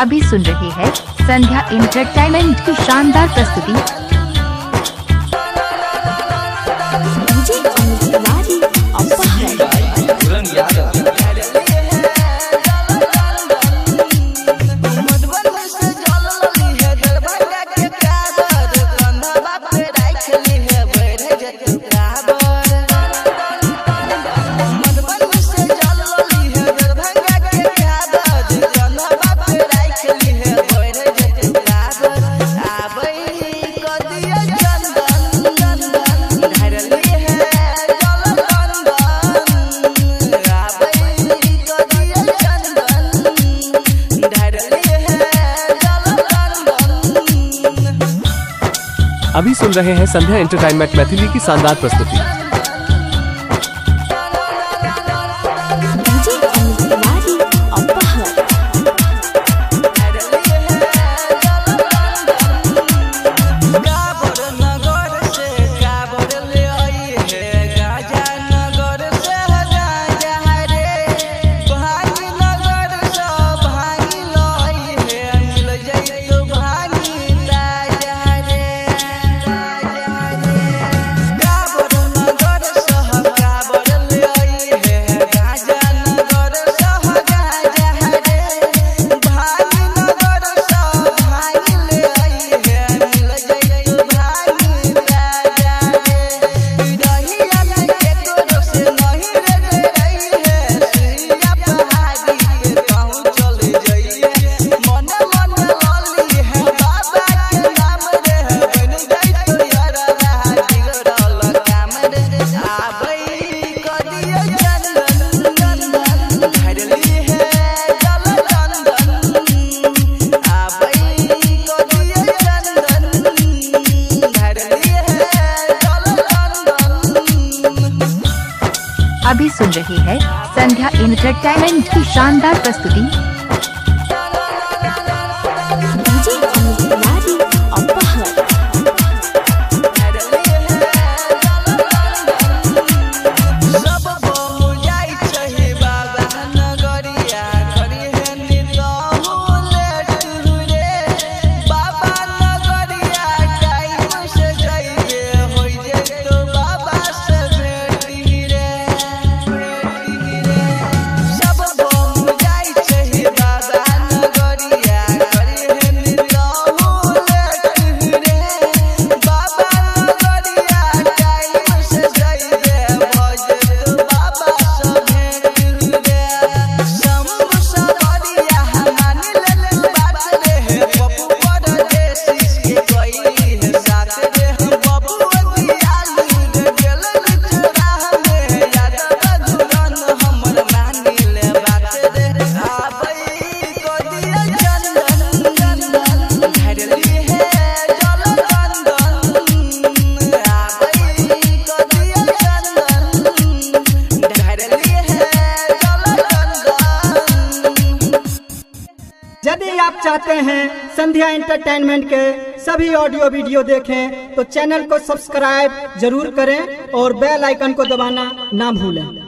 अभी सुन रहे हैं संध्या एंटरटेनमेंट की शानदार प्रस्तुति। अभी सुन रहे हैं संध्या एंटरटेनमेंट मैथिली की शानदार प्रस्तुति। अभी सुन रहे हैं संध्या एंटरटेनमेंट की शानदार प्रस्तुति। यदि आप चाहते हैं संध्या एंटरटेनमेंट के सभी ऑडियो वीडियो देखें तो चैनल को सब्सक्राइब जरूर करें और बेल आइकन को दबाना ना भूलें।